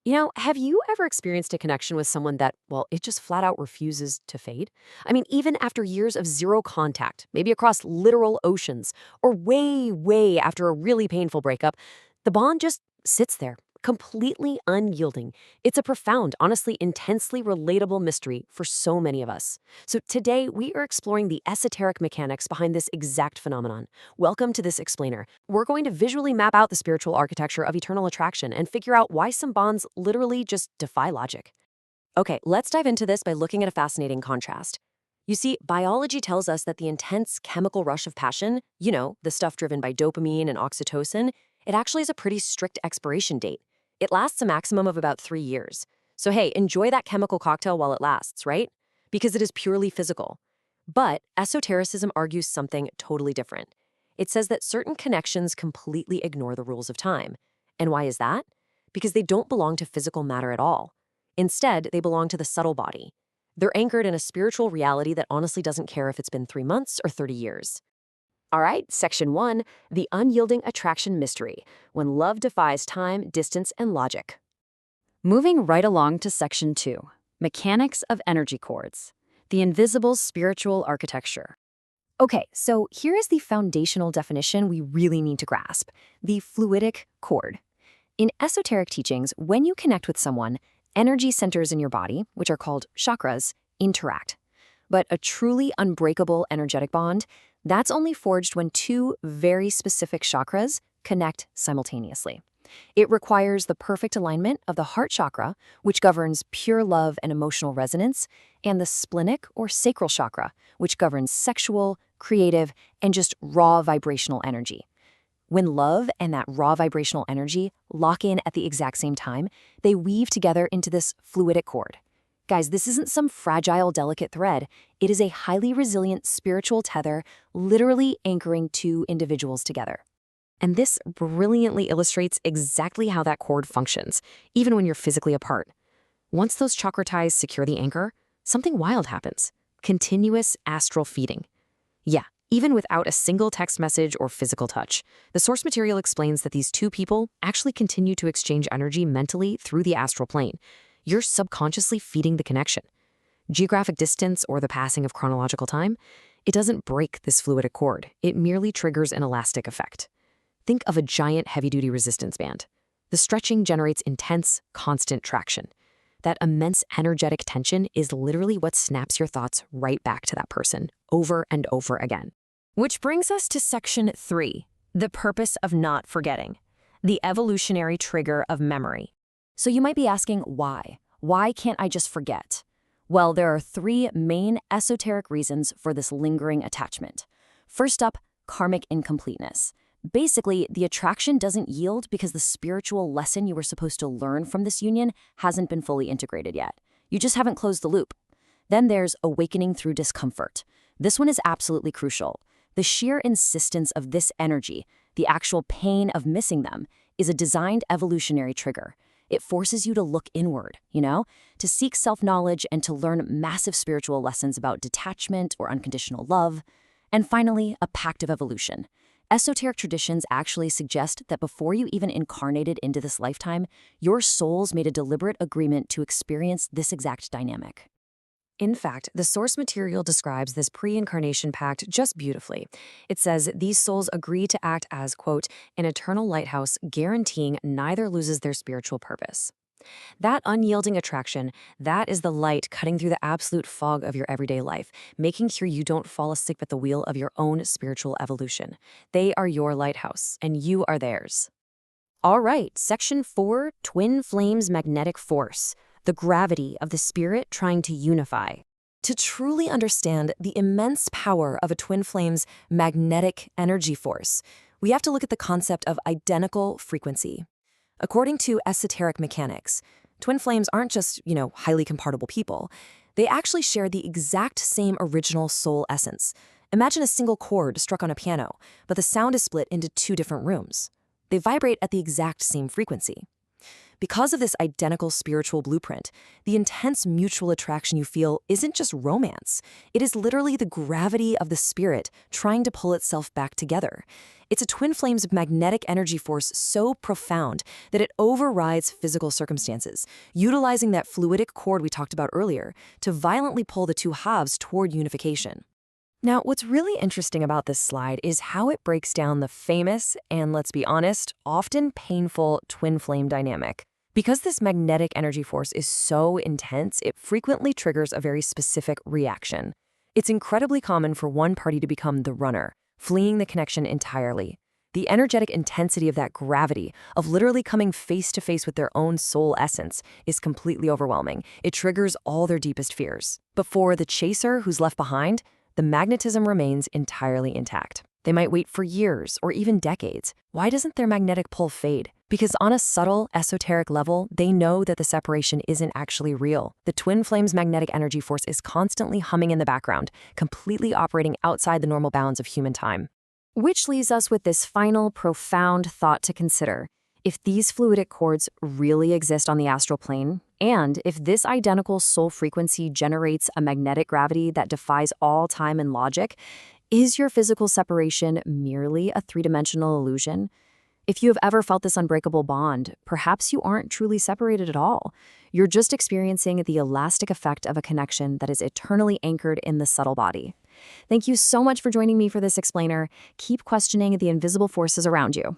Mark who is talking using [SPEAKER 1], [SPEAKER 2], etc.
[SPEAKER 1] Have you ever experienced a connection with someone that, well, it just flat out refuses to fade? I mean, even after years of zero contact, maybe across literal oceans, or way, way after a really painful breakup, the bond just sits there, completely unyielding. It's a profound, honestly, intensely relatable mystery for so many of us. So today, we are exploring the esoteric mechanics behind this exact phenomenon. Welcome to this explainer. We're going to visually map out the spiritual architecture of eternal attraction and figure out why some bonds literally just defy logic. Okay, let's dive into this by looking at a fascinating contrast. You see, biology tells us that the intense chemical rush of passion, the stuff driven by dopamine and oxytocin, it actually has a pretty strict expiration date. It lasts a maximum of about 3 years. So hey, enjoy that chemical cocktail while it lasts, right? Because it is purely physical. But esotericism argues something totally different. It says that certain connections completely ignore the rules of time. And why is that? Because they don't belong to physical matter at all. Instead, they belong to the subtle body. They're anchored in a spiritual reality that honestly doesn't care if it's been 3 months or 30 years. All right, Section 1, the unyielding attraction mystery, when love defies time, distance, and logic.
[SPEAKER 2] Moving right along to Section 2, mechanics of energy cords, the invisible spiritual architecture.
[SPEAKER 1] Okay, so here is the foundational definition we really need to grasp, the fluidic cord. In esoteric teachings, when you connect with someone, energy centers in your body, which are called chakras, interact. But a truly unbreakable energetic bond, that's only forged when two very specific chakras connect simultaneously. It requires the perfect alignment of the heart chakra, which governs pure love and emotional resonance, and the splenic or sacral chakra, which governs sexual, creative, and just raw vibrational energy. When love and that raw vibrational energy lock in at the exact same time, they weave together into this fluidic cord. Guys, this isn't some fragile, delicate thread. It is a highly resilient spiritual tether, literally anchoring two individuals together. And this brilliantly illustrates exactly how that cord functions, even when you're physically apart. Once those chakra ties secure the anchor, something wild happens. Continuous astral feeding. Yeah, even without a single text message or physical touch. The source material explains that these two people actually continue to exchange energy mentally through the astral plane. You're subconsciously feeding the connection. Geographic distance or the passing of chronological time, it doesn't break this fluidic cord. It merely triggers an elastic effect. Think of a giant heavy-duty resistance band. The stretching generates intense, constant traction. That immense energetic tension is literally what snaps your thoughts right back to that person, over and over again. Which brings us to Section 3, the purpose of not forgetting, the evolutionary trigger of memory. So you might be asking, why? Why can't I just forget? Well, there are 3 main esoteric reasons for this lingering attachment. First up, karmic incompleteness. Basically, the attraction doesn't yield because the spiritual lesson you were supposed to learn from this union hasn't been fully integrated yet. You just haven't closed the loop. Then there's awakening through discomfort. This one is absolutely crucial. The sheer insistence of this energy, the actual pain of missing them, is a designed evolutionary trigger. It forces you to look inward, to seek self-knowledge and to learn massive spiritual lessons about detachment or unconditional love. And finally, a pact of evolution. Esoteric traditions actually suggest that before you even incarnated into this lifetime, your souls made a deliberate agreement to experience this exact dynamic. In fact, the source material describes this pre-incarnation pact just beautifully. It says these souls agree to act as, quote, an eternal lighthouse guaranteeing neither loses their spiritual purpose. That unyielding attraction, that is the light cutting through the absolute fog of your everyday life, making sure you don't fall asleep at the wheel of your own spiritual evolution. They are your lighthouse, and you are theirs. All right, Section 4, Twin Flames Magnetic Force. The gravity of the spirit trying to unify. To truly understand the immense power of a twin flame's magnetic energy force, we have to look at the concept of identical frequency. According to esoteric mechanics, twin flames aren't just, highly compatible people. They actually share the exact same original soul essence. Imagine a single chord struck on a piano, but the sound is split into 2 different rooms. They vibrate at the exact same frequency. Because of this identical spiritual blueprint, the intense mutual attraction you feel isn't just romance. It is literally the gravity of the spirit trying to pull itself back together. It's a twin flame's magnetic energy force so profound that it overrides physical circumstances, utilizing that fluidic cord we talked about earlier to violently pull the two halves toward unification. Now, what's really interesting about this slide is how it breaks down the famous and, let's be honest, often painful twin flame dynamic. Because this magnetic energy force is so intense, it frequently triggers a very specific reaction. It's incredibly common for one party to become the runner, fleeing the connection entirely. The energetic intensity of that gravity, of literally coming face to face with their own soul essence, is completely overwhelming. It triggers all their deepest fears. But for the chaser who's left behind, the magnetism remains entirely intact. They might wait for years or even decades. Why doesn't their magnetic pull fade? Because on a subtle, esoteric level, they know that the separation isn't actually real. The twin flame's magnetic energy force is constantly humming in the background, completely operating outside the normal bounds of human time. Which leaves us with this final, profound thought to consider. If these fluidic cords really exist on the astral plane, and if this identical soul frequency generates a magnetic gravity that defies all time and logic, is your physical separation merely a three-dimensional illusion? If you have ever felt this unbreakable bond, perhaps you aren't truly separated at all. You're just experiencing the elastic effect of a connection that is eternally anchored in the subtle body. Thank you so much for joining me for this explainer. Keep questioning the invisible forces around you.